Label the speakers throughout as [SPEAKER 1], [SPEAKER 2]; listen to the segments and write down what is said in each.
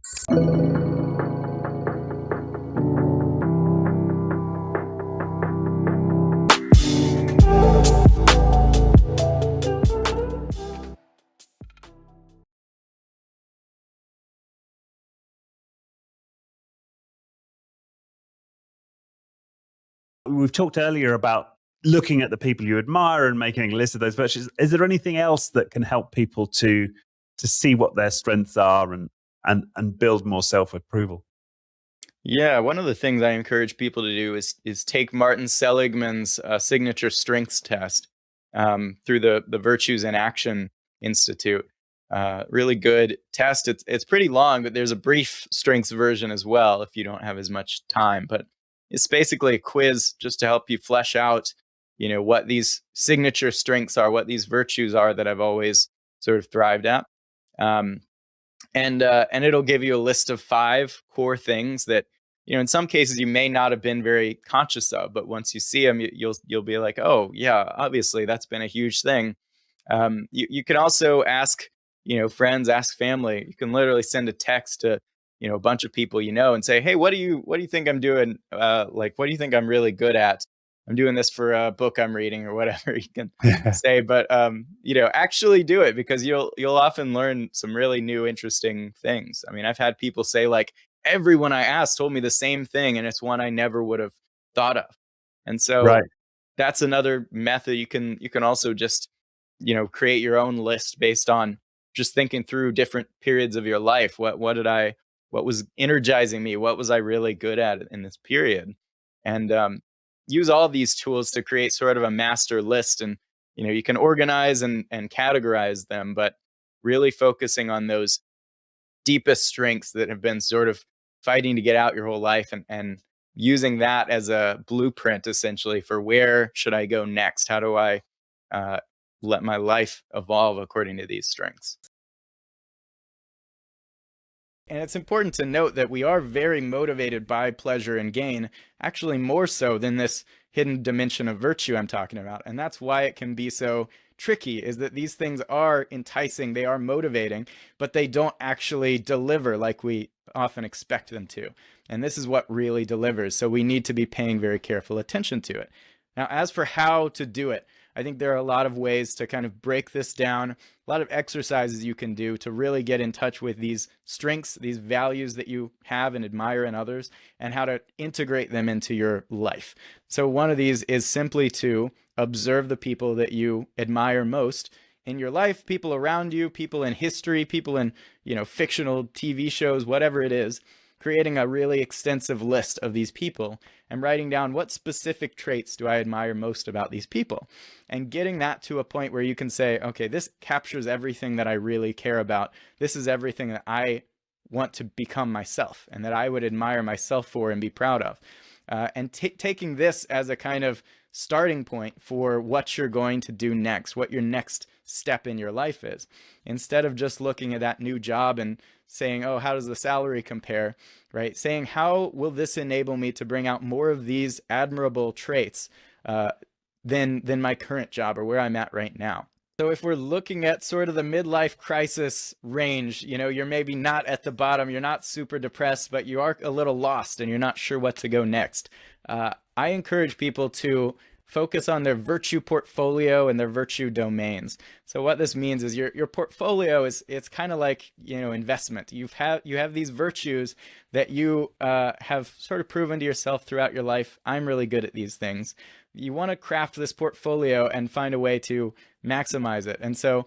[SPEAKER 1] We've talked earlier about looking at the people you admire and making a list of those virtues. Is there anything else that can help people to see what their strengths are and build more self-approval?
[SPEAKER 2] Yeah, one of the things I encourage people to do is take Martin Seligman's signature strengths test through the Virtues in Action Institute. Really good test. It's pretty long, but there's a brief strengths version as well if you don't have as much time. But it's basically a quiz just to help you flesh out, what these signature strengths are, what these virtues are that I've always sort of thrived at. And it'll give you a list of 5 core things that, in some cases you may not have been very conscious of, but once you see them, you'll be like, oh yeah, obviously that's been a huge thing. You can also ask, friends, ask family. You can literally send a text to, a bunch of people and say, hey, what do you think I'm doing? What do you think I'm really good at? I'm doing this for a book I'm reading or whatever you can say, but actually do it, because you'll often learn some really new, interesting things. I mean, I've had people say, like, everyone I asked told me the same thing, and it's one I never would have thought of. And so
[SPEAKER 1] Right.
[SPEAKER 2] that's another method. You can also just, create your own list based on just thinking through different periods of your life. What was energizing me? What was I really good at in this period? And use all these tools to create sort of a master list. And you can organize and categorize them, but really focusing on those deepest strengths that have been sort of fighting to get out your whole life, and using that as a blueprint essentially for where should I go next? How do I let my life evolve according to these strengths? And it's important to note that we are very motivated by pleasure and gain, actually more so than this hidden dimension of virtue I'm talking about. And that's why it can be so tricky, is that these things are enticing, they are motivating, but they don't actually deliver like we often expect them to. And this is what really delivers. So we need to be paying very careful attention to it. Now, as for how to do it, I think there are a lot of ways to kind of break this down, a lot of exercises you can do to really get in touch with these strengths, these values that you have and admire in others, and how to integrate them into your life. So one of these is simply to observe the people that you admire most in your life, people around you, people in history, people in, fictional TV shows, whatever it is. Creating a really extensive list of these people and writing down what specific traits do I admire most about these people, and getting that to a point where you can say, okay, this captures everything that I really care about. This is everything that I want to become myself and that I would admire myself for and be proud of. And taking this as a kind of starting point for what you're going to do next, what your next step in your life is. Instead of just looking at that new job and saying, oh, how does the salary compare, right? Saying, how will this enable me to bring out more of these admirable traits than my current job or where I'm at right now? So if we're looking at sort of the midlife crisis range, you're maybe not at the bottom, you're not super depressed, but you are a little lost and you're not sure what to go next. I encourage people to focus on their virtue portfolio and their virtue domains. So what this means is your portfolio it's kind of like, investment. You have these virtues that you have sort of proven to yourself throughout your life. I'm really good at these things. You want to craft this portfolio and find a way to maximize it. And so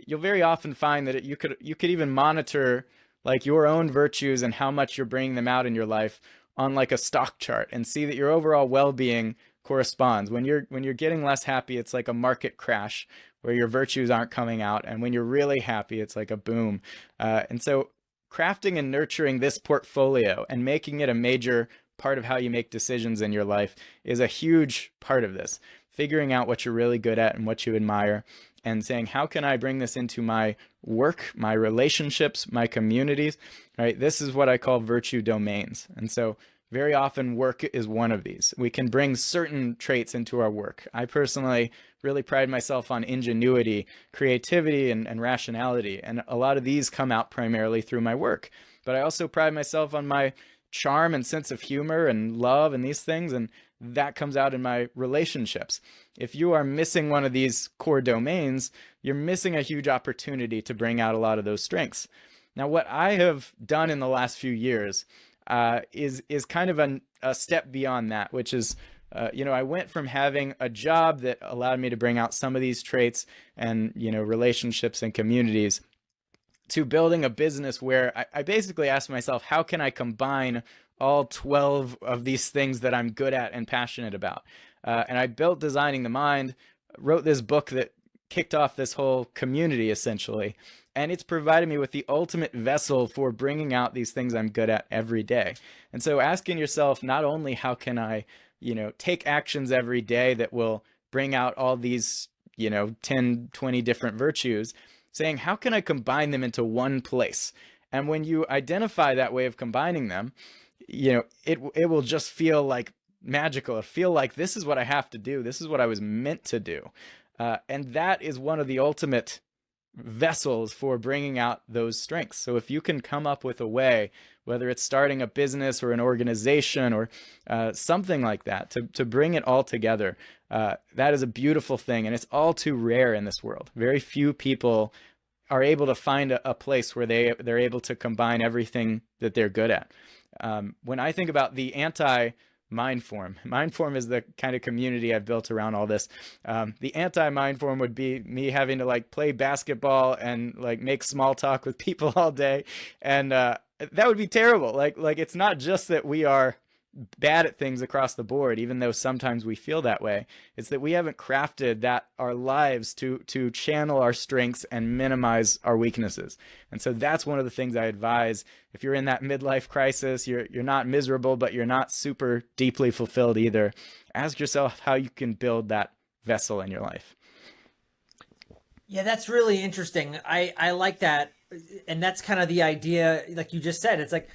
[SPEAKER 2] you'll very often find that you could even monitor like your own virtues and how much you're bringing them out in your life on like a stock chart, and see that your overall well-being corresponds. When you're getting less happy, it's like a market crash where your virtues aren't coming out, and when you're really happy, it's like a boom. And so crafting and nurturing this portfolio and making it a major part of how you make decisions in your life is a huge part of this. Figuring out what you're really good at and what you admire, and saying, how can I bring this into my work, my relationships, my communities, right? This is what I call virtue domains. And so very often work is one of these. We can bring certain traits into our work. I personally really pride myself on ingenuity, creativity, and rationality. And a lot of these come out primarily through my work. but I also pride myself on my charm and sense of humor and love and these things, and that comes out in my relationships. If you are missing one of these core domains, you're missing a huge opportunity to bring out a lot of those strengths. Now, what I have done in the last few years is kind of a step beyond that, which is, I went from having a job that allowed me to bring out some of these traits and, relationships and communities, to building a business where I basically asked myself, how can I combine all 12 of these things that I'm good at and passionate about? And I built Designing the Mind, wrote this book that kicked off this whole community, essentially. And it's provided me with the ultimate vessel for bringing out these things I'm good at every day. And so asking yourself, not only how can I, take actions every day that will bring out all these, 10, 20 different virtues, saying, how can I combine them into one place? And when you identify that way of combining them, it will just feel like magical. It'll feel like this is what I have to do. This is what I was meant to do. And that is one of the ultimate vessels for bringing out those strengths. So if you can come up with a way, whether it's starting a business or an organization or something like that, to bring it all together, that is a beautiful thing. And it's all too rare in this world. Very few people are able to find a place where they're able to combine everything that they're good at. When I think about the Mindform is the kind of community I've built around all this. The anti-Mindform would be me having to play basketball and make small talk with people all day. And that would be terrible. Like it's not just that we are bad at things across the board, even though sometimes we feel that way. It's that we haven't crafted our lives to channel our strengths and minimize our weaknesses. And so that's one of the things I advise. If you're in that midlife crisis, you're not miserable, but you're not super deeply fulfilled either, ask yourself how you can build that vessel in your life.
[SPEAKER 3] Yeah, that's really interesting. I like that. And that's kind of the idea, like you just said. It's like,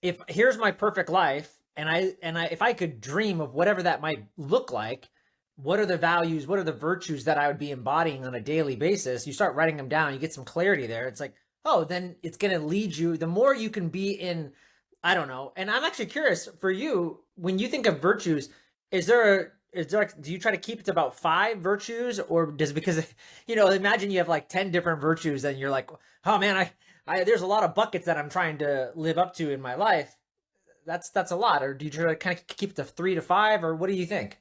[SPEAKER 3] if here's my perfect life, and if I could dream of whatever that might look like, what are the values, what are the virtues that I would be embodying on a daily basis? You start writing them down, you get some clarity there. It's like, oh, then it's going to lead you. The more you can be in, I don't know. And I'm actually curious for you, when you think of virtues, do you try to keep it to about 5 virtues, or does it, because, imagine you have 10 different virtues and you're like, oh man, there's a lot of buckets that I'm trying to live up to in my life. That's a lot. Or do you try to kind of keep it to 3 to 5, or what do you think?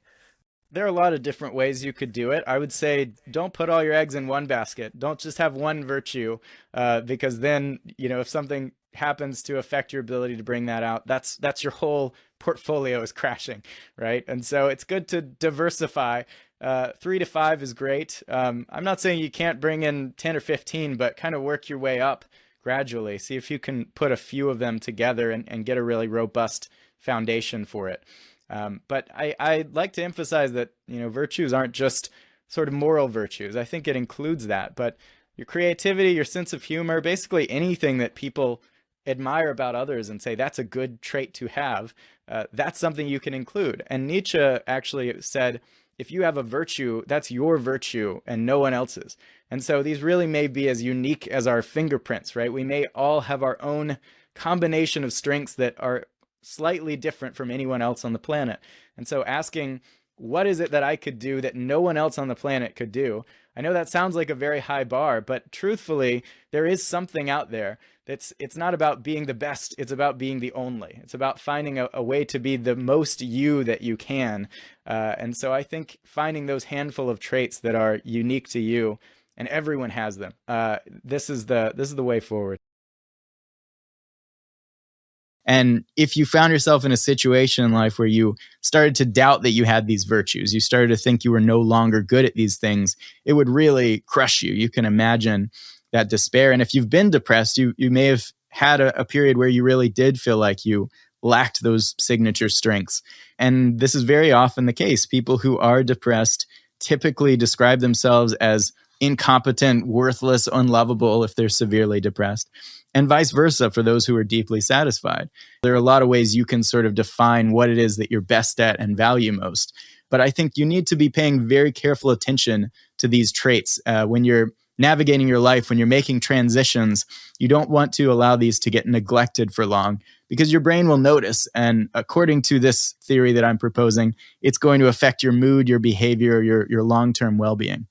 [SPEAKER 2] There are a lot of different ways you could do it. I would say don't put all your eggs in one basket. Don't just have one virtue, because then, if something happens to affect your ability to bring that out, that's your whole portfolio is crashing, right? And so it's good to diversify. 3 to 5 is great. I'm not saying you can't bring in 10 or 15, but kind of work your way up gradually. See if you can put a few of them together and get a really robust foundation for it. But I'd like to emphasize that, virtues aren't just sort of moral virtues. I think it includes that, but your creativity, your sense of humor, basically anything that people admire about others and say that's a good trait to have, that's something you can include. And Nietzsche actually said, if you have a virtue, that's your virtue and no one else's. And so these really may be as unique as our fingerprints, right? We may all have our own combination of strengths that are slightly different from anyone else on the planet. And so asking, what is it that I could do that no one else on the planet could do? I know that sounds like a very high bar, but truthfully, there is something out there it's not about being the best, it's about being the only. It's about finding a way to be the most you that you can. And so I think finding those handful of traits that are unique to you, and everyone has them, this is the way forward. And if you found yourself in a situation in life where you started to doubt that you had these virtues, you started to think you were no longer good at these things, it would really crush you. You can imagine that despair. And if you've been depressed, you may have had a period where you really did feel like you lacked those signature strengths. And this is very often the case. People who are depressed typically describe themselves as incompetent, worthless, unlovable if they're severely depressed, and vice versa for those who are deeply satisfied. There are a lot of ways you can sort of define what it is that you're best at and value most. But I think you need to be paying very careful attention to these traits when you're navigating your life, when you're making transitions, you don't want to allow these to get neglected for long, because your brain will notice. And according to this theory that I'm proposing, it's going to affect your mood, your behavior, your long-term well-being.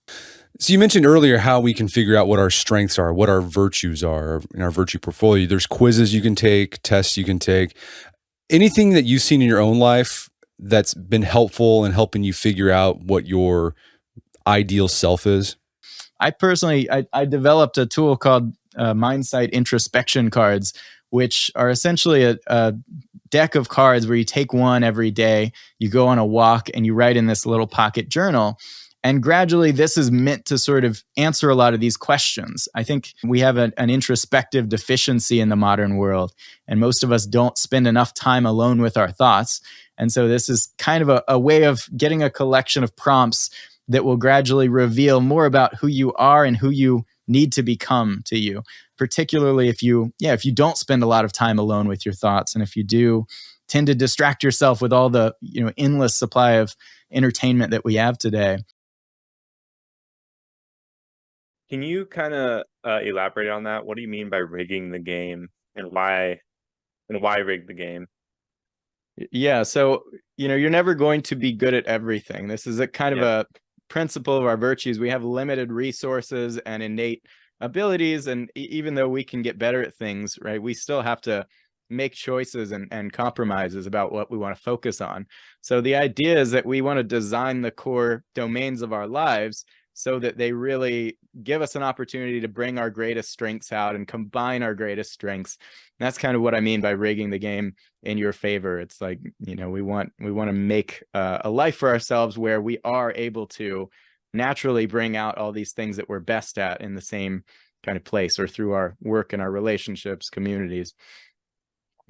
[SPEAKER 4] So you mentioned earlier how we can figure out what our strengths are, what our virtues are in our virtue portfolio. There's quizzes you can take, tests you can take. Anything that you've seen in your own life that's been helpful in helping you figure out what your ideal self is?
[SPEAKER 2] I personally, I developed a tool called Mindsight introspection cards, which are essentially a deck of cards where you take one every day, you go on a walk, and you write in this little pocket journal. And gradually, this is meant to sort of answer a lot of these questions. I think we have an introspective deficiency in the modern world, and most of us don't spend enough time alone with our thoughts. And so this is kind of a way of getting a collection of prompts that will gradually reveal more about who you are and who you need to become to you, particularly if you don't spend a lot of time alone with your thoughts, and if you do tend to distract yourself with all the endless supply of entertainment that we have today.
[SPEAKER 5] Can you kind of elaborate on that? What do you mean by rigging the game, and why rig the game?
[SPEAKER 2] Yeah, so you're never going to be good at everything. This is a kind of a principle of our virtues. We have limited resources and innate abilities, and even though we can get better at things, right, we still have to make choices and compromises about what we want to focus on. So the idea is that we want to design the core domains of our lives so that they really give us an opportunity to bring our greatest strengths out and combine our greatest strengths. And that's kind of what I mean by rigging the game in your favor. It's like, we want to make a life for ourselves where we are able to naturally bring out all these things that we're best at in the same kind of place, or through our work and our relationships, communities.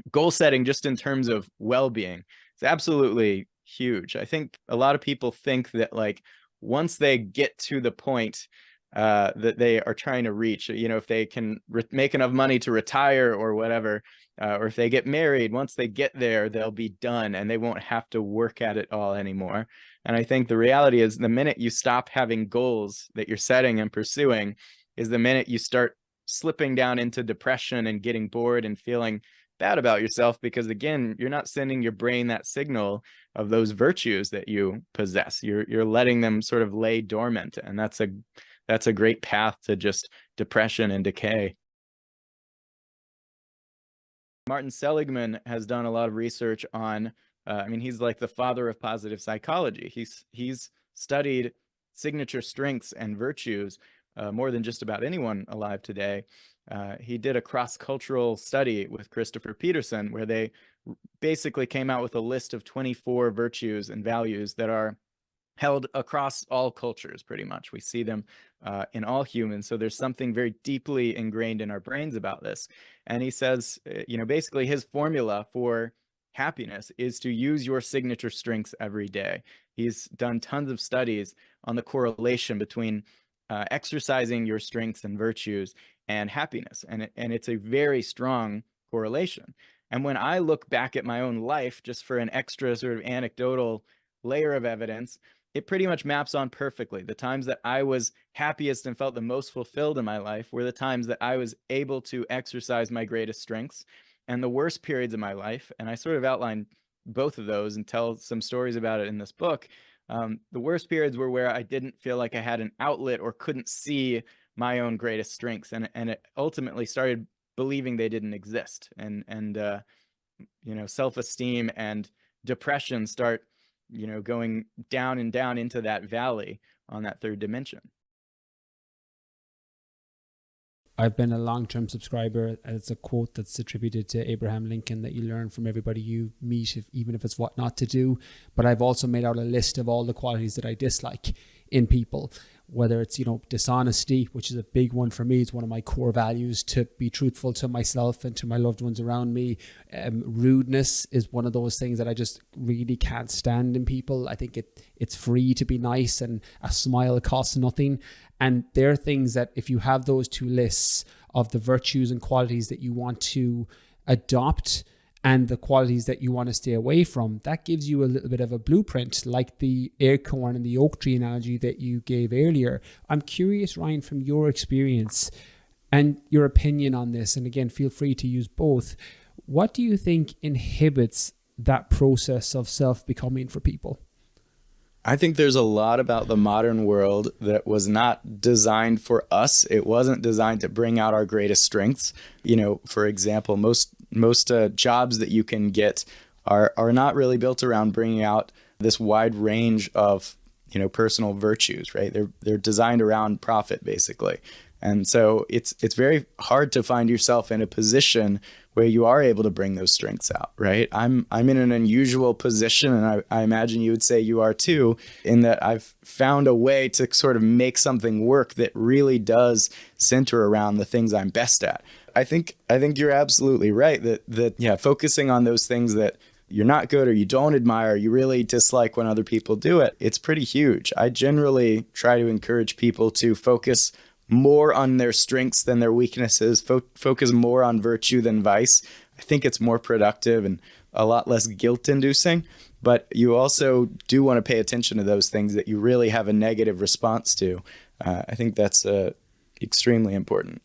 [SPEAKER 2] Goal setting, just in terms of well-being, is absolutely huge. I think a lot of people think that, like, once they get to the point that they are trying to reach, if they can make enough money to retire or whatever, or if they get married, once they get there, they'll be done and they won't have to work at it all anymore. And I think the reality is, the minute you stop having goals that you're setting and pursuing is the minute you start slipping down into depression and getting bored and feeling bad about yourself, because again, you're not sending your brain that signal of those virtues that you possess. You're letting them sort of lay dormant, and that's a great path to just depression and decay. Martin Seligman has done a lot of research on he's like the father of positive psychology. He's studied signature strengths and virtues more than just about anyone alive today. He did a cross-cultural study with Christopher Peterson, where they basically came out with a list of 24 virtues and values that are held across all cultures, pretty much. We see them in all humans. So there's something very deeply ingrained in our brains about this. And he says, basically his formula for happiness is to use your signature strengths every day. He's done tons of studies on the correlation between exercising your strengths and virtues and happiness. And it's a very strong correlation. And when I look back at my own life, just for an extra sort of anecdotal layer of evidence, it pretty much maps on perfectly. The times that I was happiest and felt the most fulfilled in my life were the times that I was able to exercise my greatest strengths. And the worst periods of my life, and I sort of outline both of those and tell some stories about it in this book, the worst periods were where I didn't feel like I had an outlet or couldn't see my own greatest strengths, and it ultimately started believing they didn't exist, and self-esteem and depression start going down and down into that valley on that third dimension.
[SPEAKER 6] I've been a long-term subscriber. It's a quote that's attributed to Abraham Lincoln, that you learn from everybody you meet, even if it's what not to do. But I've also made out a list of all the qualities that I dislike in people, whether it's, dishonesty, which is a big one for me. It's one of my core values, to be truthful to myself and to my loved ones around me. Rudeness is one of those things that I just really can't stand in people. I think it's free to be nice, and a smile costs nothing. And there are things that, if you have those two lists of the virtues and qualities that you want to adopt and the qualities that you want to stay away from. That gives you a little bit of a blueprint, like the acorn and the oak tree analogy that you gave earlier. I'm curious, Ryan, from your experience and your opinion on this, and again, feel free to use both. What do you think inhibits that process of self-becoming for people?
[SPEAKER 2] I think there's a lot about the modern world that was not designed for us. It wasn't designed to bring out our greatest strengths. You know, for example, most jobs that you can get are not really built around bringing out this wide range of, you know, personal virtues, right? They're designed around profit, basically. And so it's very hard to find yourself in a position where you are able to bring those strengths out, right? I'm in an unusual position, and I imagine you would say you are too, in that I've found a way to sort of make something work that really does center around the things I'm best at. I think you're absolutely right that focusing on those things that you're not good or you don't admire, you really dislike when other people do it, it's pretty huge. I generally try to encourage people to focus more on their strengths than their weaknesses, focus more on virtue than vice. I think it's more productive and a lot less guilt-inducing, but you also do want to pay attention to those things that you really have a negative response to. I think that's extremely important.